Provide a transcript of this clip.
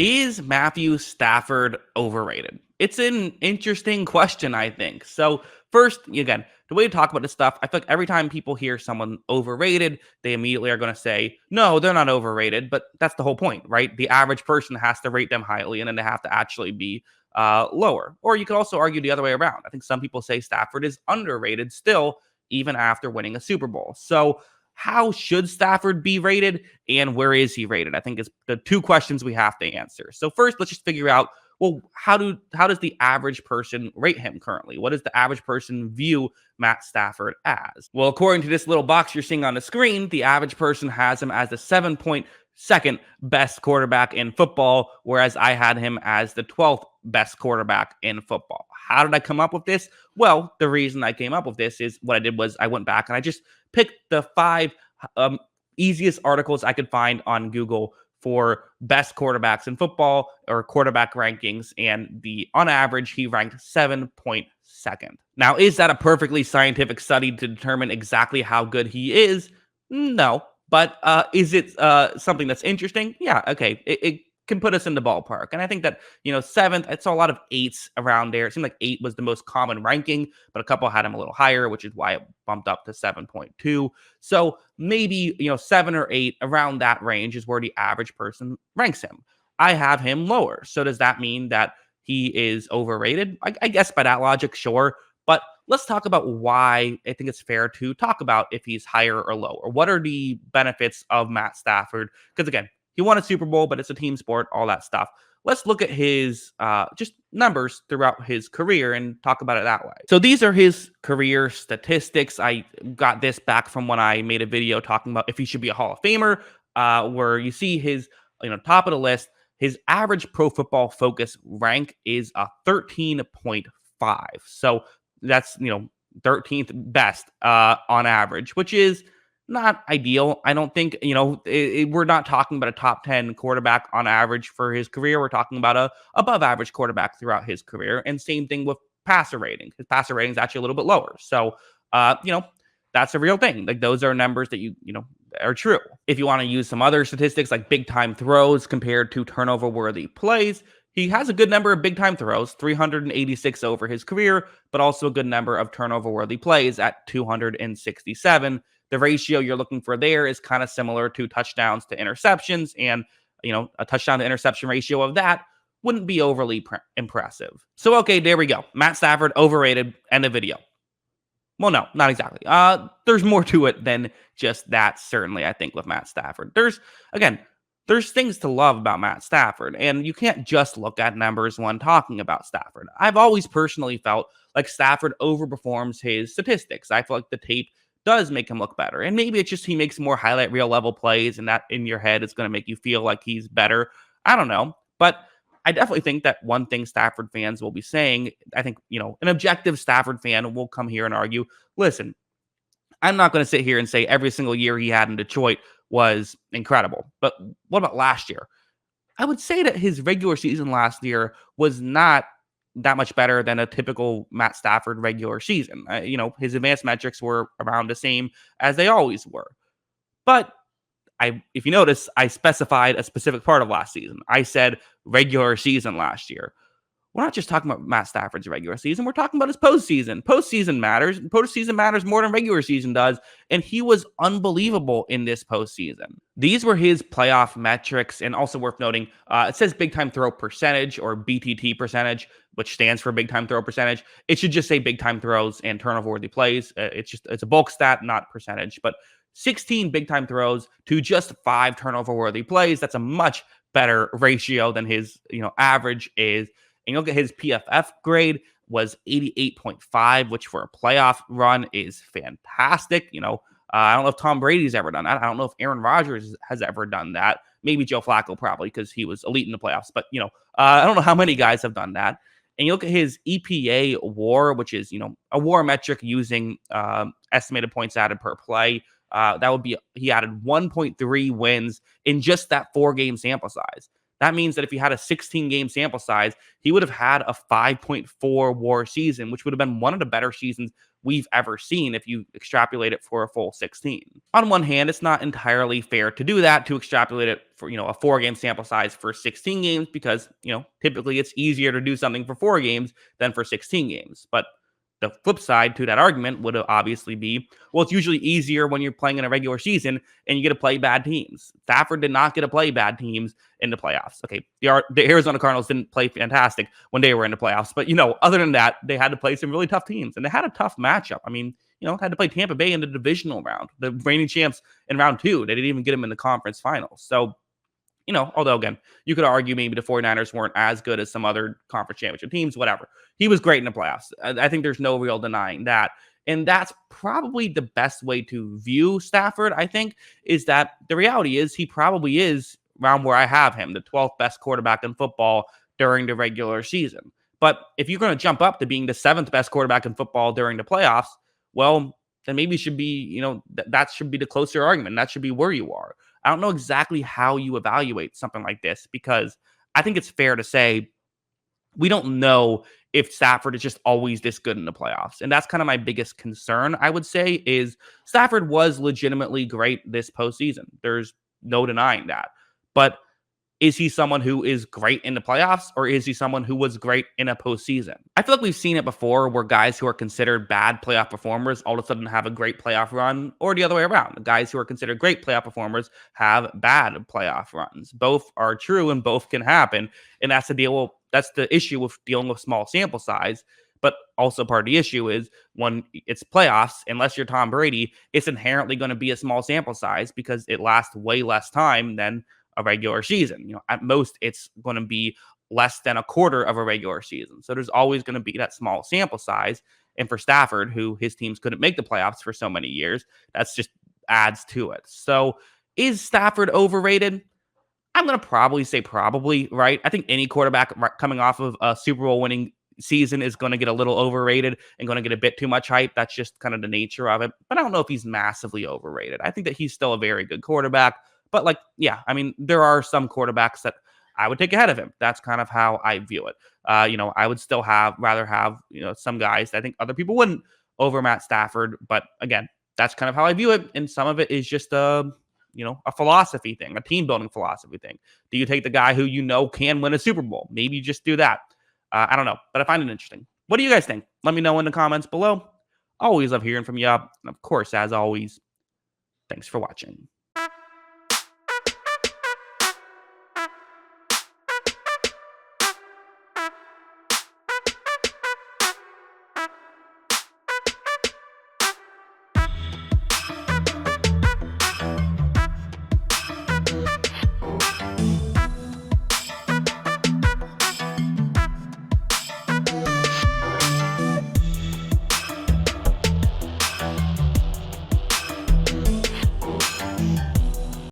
Is Matthew Stafford overrated? It's an interesting question, I think. So, first, again, the way to talk about this stuff, I feel like every time people hear someone overrated, they immediately are going to say, no, they're not overrated. But that's the whole point, right? The average person has to rate them highly, and then they have to actually be lower. Or you could also argue the other way around. I think some people say Stafford is underrated still, even after winning a Super Bowl. So, how should Stafford be rated and where is he rated? I think it's the two questions we have to answer. So first, let's just figure out, well, how does the average person rate him currently? What does the average person view Matt Stafford as? Well, according to this little box you're seeing on the screen, the average person has him as the 7.2nd best quarterback in football, whereas I had him as the 12th best quarterback in football. How did I come up with this? Well, the reason I came up with this is what I did was I went back and I just picked the five easiest articles I could find on Google for best quarterbacks in football or quarterback rankings. And on average, he ranked 7.2nd. Now, is that a perfectly scientific study to determine exactly how good he is? No. But is it something that's interesting? Yeah. Okay. It can put us in the ballpark. And I think that, seventh, I saw a lot of eights around there. It seemed like eight was the most common ranking, but a couple had him a little higher, which is why it bumped up to 7.2. So maybe, seven or eight around that range is where the average person ranks him. I have him lower. So does that mean that he is overrated? I guess by that logic, sure. But let's talk about why I think it's fair to talk about if he's higher or lower. What are the benefits of Matt Stafford? Because again, he won a Super Bowl, but it's a team sport, all that stuff. Let's look at his just numbers throughout his career and talk about it that way. So these are his career statistics. I got this back from when I made a video talking about if he should be a Hall of Famer, where you see his, top of the list. His average Pro Football Focus rank is a 13.5. So that's 13th best on average, which is not ideal. I don't think, we're not talking about a top 10 quarterback on average for his career. We're talking about a above average quarterback throughout his career. And same thing with passer rating. His passer rating is actually a little bit lower. So, that's a real thing. Like those are numbers that are true. If you want to use some other statistics like big time throws compared to turnover worthy plays, he has a good number of big time throws, 386 over his career, but also a good number of turnover worthy plays at 267. The ratio you're looking for there is kind of similar to touchdowns to interceptions, and a touchdown to interception ratio of that wouldn't be overly impressive. So okay, there we go. Matt Stafford overrated. End of video. Well, no, not exactly. There's more to it than just that. Certainly, I think with Matt Stafford, there's things to love about Matt Stafford, and you can't just look at numbers when talking about Stafford. I've always personally felt like Stafford overperforms his statistics. I feel like the tape does make him look better. And maybe it's just he makes more highlight reel level plays, and that in your head is going to make you feel like he's better. I don't know. But I definitely think that one thing Stafford fans will be saying, I think, an objective Stafford fan will come here and argue, listen, I'm not going to sit here and say every single year he had in Detroit was incredible. But what about last year? I would say that his regular season last year was not that much better than a typical Matt Stafford regular season. His advanced metrics were around the same as they always were. But if you notice, I specified a specific part of last season. I said regular season last year. We're not just talking about Matt Stafford's regular season. We're talking about his postseason. Postseason matters. Postseason matters more than regular season does. And he was unbelievable in this postseason. These were his playoff metrics. And also worth noting, it says big time throw percentage or BTT percentage, which stands for big time throw percentage. It should just say big time throws and turnover worthy plays. It's a bulk stat, not percentage. But 16 big time throws to just 5 turnover worthy plays. That's a much better ratio than his average is. And you look at his PFF grade was 88.5, which for a playoff run is fantastic. I don't know if Tom Brady's ever done that. I don't know if Aaron Rodgers has ever done that. Maybe Joe Flacco probably because he was elite in the playoffs. But, I don't know how many guys have done that. And you look at his EPA WAR, which is, a WAR metric using estimated points added per play. That would be, he added 1.3 wins in just that 4-game sample size. That means that if he had a 16 game sample size, he would have had a 5.4 WAR season, which would have been one of the better seasons we've ever seen if you extrapolate it for a full 16. On one hand, it's not entirely fair to do that, to extrapolate it for, a 4 game sample size for 16 games, because, typically it's easier to do something for 4 games than for 16 games. But the flip side to that argument would obviously be, well, it's usually easier when you're playing in a regular season and you get to play bad teams. Stafford did not get to play bad teams in the playoffs. Okay, the Arizona Cardinals didn't play fantastic when they were in the playoffs, but other than that, they had to play some really tough teams, and they had a tough matchup. I mean, had to play Tampa Bay in the divisional round, the reigning champs in round 2. They didn't even get them in the conference finals. So, although again, you could argue maybe the 49ers weren't as good as some other conference championship teams, whatever. He was great in the playoffs. I think there's no real denying that. And that's probably the best way to view Stafford, I think, is that the reality is he probably is around where I have him, the 12th best quarterback in football during the regular season. But if you're going to jump up to being the 7th best quarterback in football during the playoffs, well, then maybe it should be, that should be the closer argument. That should be where you are. I don't know exactly how you evaluate something like this, because I think it's fair to say we don't know if Stafford is just always this good in the playoffs. And that's kind of my biggest concern, I would say, is Stafford was legitimately great this postseason. There's no denying that. But is he someone who is great in the playoffs, or is he someone who was great in a postseason? I feel like we've seen it before where guys who are considered bad playoff performers all of a sudden have a great playoff run, or the other way around. The guys who are considered great playoff performers have bad playoff runs. Both are true and both can happen. And that's the deal. That's the issue with dealing with small sample size. But also part of the issue is when it's playoffs, unless you're Tom Brady, it's inherently going to be a small sample size because it lasts way less time than a regular season. At most, it's going to be less than a quarter of a regular season. So there's always going to be that small sample size. And for Stafford, who his teams couldn't make the playoffs for so many years, that's just adds to it. So is Stafford overrated? I'm going to probably say probably, right? I think any quarterback coming off of a Super Bowl winning season is going to get a little overrated and going to get a bit too much hype. That's just kind of the nature of it. But I don't know if he's massively overrated. I think that he's still a very good quarterback. But I mean, there are some quarterbacks that I would take ahead of him. That's kind of how I view it. I would still rather have, some guys that I think other people wouldn't over Matt Stafford. But again, that's kind of how I view it. And some of it is just a philosophy thing, a team building philosophy thing. Do you take the guy who can win a Super Bowl? Maybe you just do that. I don't know, but I find it interesting. What do you guys think? Let me know in the comments below. Always love hearing from you. And of course, as always, thanks for watching.